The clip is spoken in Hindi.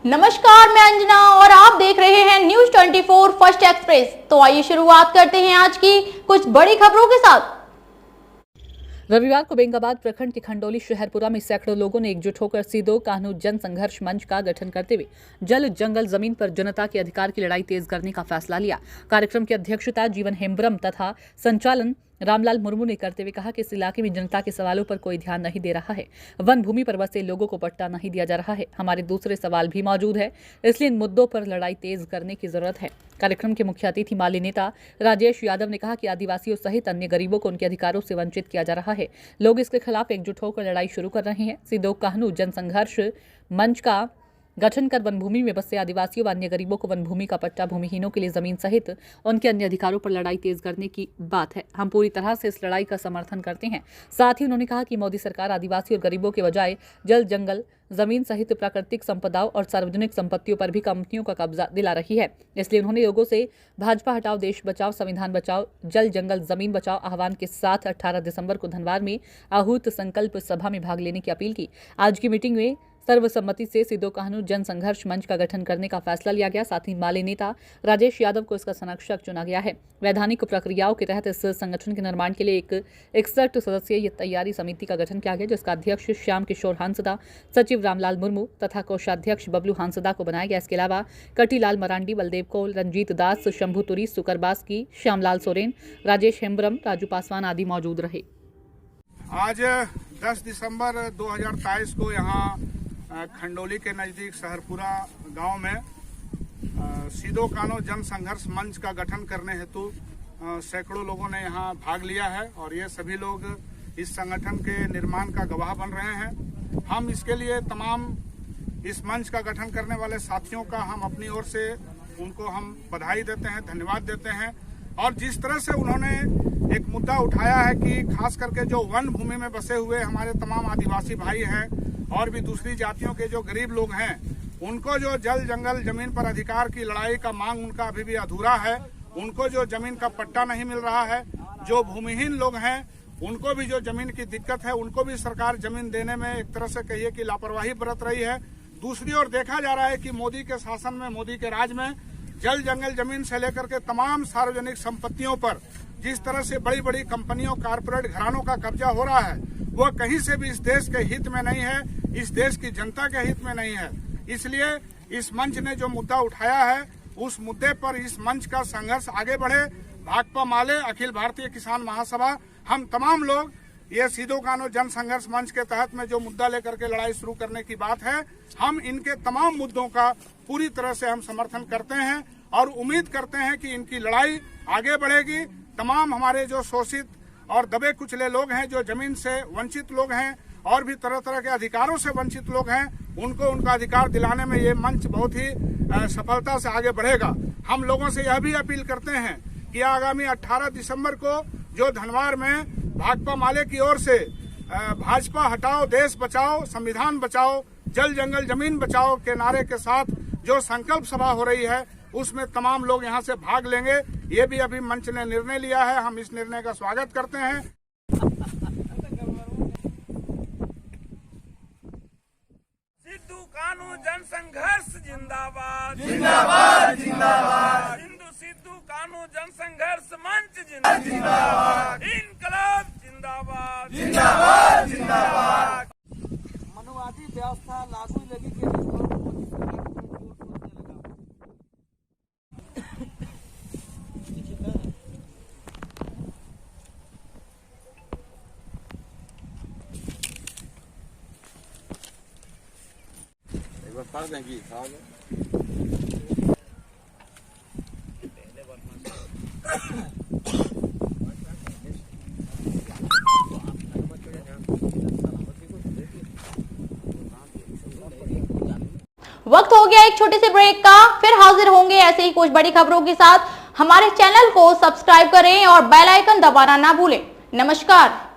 नमस्कार, मैं अंजना और आप देख रहे हैं न्यूज 24 फर्स्ट एक्सप्रेस। तो आइए शुरुआत करते हैं आज की कुछ बड़ी खबरों के साथ। रविवार को बेंगाबाद प्रखंड के खंडोली शहरपुरा में सैकड़ों लोगों ने एकजुट होकर सीधो कान्हू जन संघर्ष मंच का गठन करते हुए जल जंगल जमीन पर जनता के अधिकार की लड़ाई तेज करने का फैसला लिया। कार्यक्रम की अध्यक्षता जीवन हेम्ब्रम तथा संचालन रामलाल मुर्मू ने करते हुए कहा कि इस इलाके में जनता के सवालों पर कोई ध्यान नहीं दे रहा है। वन भूमि पर बसे लोगों को पट्टा नहीं दिया जा रहा है। हमारे दूसरे सवाल भी मौजूद है, इसलिए इन मुद्दों पर लड़ाई तेज करने की जरूरत है। कार्यक्रम के मुख्य अतिथि माली नेता राजेश यादव ने कहा कि आदिवासियों सहित अन्य गरीबों को उनके अधिकारों से वंचित किया जा रहा है। लोग इसके खिलाफ एकजुट होकर लड़ाई शुरू कर रहे हैं। सीधो कान्हू जन संघर्ष मंच का गठन कर वन भूमि में बसे आदिवासियों व अन्य गरीबों को वन भूमि का पट्टा, भूमिहीनों के लिए जमीन सहित उनके अन्य अधिकारों पर लड़ाई तेज करने की बात है। हम पूरी तरह से इस लड़ाई का समर्थन करते हैं। साथ ही उन्होंने कहा कि मोदी सरकार आदिवासी और गरीबों के बजाय जल जंगल जमीन सहित प्राकृतिक संपदाओं और सार्वजनिक संपत्तियों पर भी कंपनियों का कब्जा दिला रही है। इसलिए उन्होंने लोगों से भाजपा हटाओ देश बचाओ, संविधान बचाओ, जल जंगल जमीन बचाओ आह्वान के साथ 18 दिसंबर को धनबाद में आहूत संकल्प सभा में भाग लेने की अपील की। आज की मीटिंग में सर्वसम्मति से सीधो कान्हू जन संघर्ष मंच का गठन करने का फैसला लिया गया। साथ ही माले नेता राजेश यादव को इसका संरक्षक चुना गया है। वैधानिक प्रक्रियाओं के तहत इस संगठन के निर्माण के लिए एक 61 सदस्यीय तैयारी समिति का गठन किया गया, जिसका अध्यक्ष श्याम किशोर हांसदा, सचिव रामलाल मुर्मू तथा कोषाध्यक्ष बबलू हांसदा को बनाया गया। इसके अलावा कटीलाल मरांडी, बलदेव कौल, रंजीत दास, शंभू तुरी, सुकरबास की, श्यामलाल सोरेन, राजेश हेम्ब्रम, राजू पासवान आदि मौजूद रहे। आज 10 दिसंबर 2023 को यहाँ खंडोली के नज़दीक शहरपुरा गांव में सीधो कान्हू जन संघर्ष मंच का गठन करने हेतु सैकड़ों लोगों ने यहाँ भाग लिया है और ये सभी लोग इस संगठन के निर्माण का गवाह बन रहे हैं। हम इसके लिए तमाम इस मंच का गठन करने वाले साथियों का हम अपनी ओर से उनको हम बधाई देते हैं, धन्यवाद देते हैं। और जिस तरह से उन्होंने एक मुद्दा उठाया है कि खास करके जो वन भूमि में बसे हुए हमारे तमाम आदिवासी भाई हैं और भी दूसरी जातियों के जो गरीब लोग हैं, उनको जो जल जंगल जमीन पर अधिकार की लड़ाई का मांग उनका अभी भी अधूरा है। उनको जो जमीन का पट्टा नहीं मिल रहा है, जो भूमिहीन लोग हैं उनको भी जो जमीन की दिक्कत है, उनको भी सरकार जमीन देने में एक तरह से कहिए कि लापरवाही बरत रही है। दूसरी ओर देखा जा रहा है कि मोदी के शासन में, मोदी के राज में जल जंगल जमीन से लेकर के तमाम सार्वजनिक संपत्तियों पर जिस तरह से बड़ी बड़ी कंपनियों, कारपोरेट घरानों का कब्जा हो रहा है, वो कहीं से भी इस देश के हित में नहीं है, इस देश की जनता के हित में नहीं है। इसलिए इस मंच ने जो मुद्दा उठाया है, उस मुद्दे पर इस मंच का संघर्ष आगे बढ़े। भाकपा माले, अखिल भारतीय किसान महासभा, हम तमाम लोग ये सीधो कान्हू जन संघर्ष मंच के तहत में जो मुद्दा लेकर के लड़ाई शुरू करने की बात है, हम इनके तमाम मुद्दों का पूरी तरह से हम समर्थन करते हैं और उम्मीद करते हैं कि इनकी लड़ाई आगे बढ़ेगी। तमाम हमारे जो शोषित और दबे कुचले लोग हैं, जो जमीन से वंचित लोग हैं और भी तरह तरह के अधिकारों से वंचित लोग हैं, उनको उनका अधिकार दिलाने में ये मंच बहुत ही सफलता से आगे बढ़ेगा। हम लोगों से यह भी अपील करते हैं कि आगामी 18 दिसंबर को जो धनबाद में भाकपा माले की ओर से भाजपा हटाओ देश बचाओ, संविधान बचाओ, जल जंगल जमीन बचाओ के नारे के साथ जो संकल्प सभा हो रही है, उसमें तमाम लोग यहाँ से भाग लेंगे। ये भी अभी मंच ने निर्णय लिया है, हम इस निर्णय का स्वागत करते हैं। सिद्धू कान्हू जन संघर्ष जिंदाबाद, जिंदाबाद जिंदाबाद। सिद्धू कान्हू जन संघर्ष मंच जिंदाबाद, इनकलाब जिंदाबाद, जिंदाबाद जिंदाबाद। मनुवादी व्यवस्था लागू लगी के पढ़ देंगी वक्त हो गया एक छोटे से ब्रेक का, फिर हाजिर होंगे ऐसे ही कुछ बड़ी खबरों के साथ। हमारे चैनल को सब्सक्राइब करें और बेल आइकन दबाना ना भूलें। नमस्कार।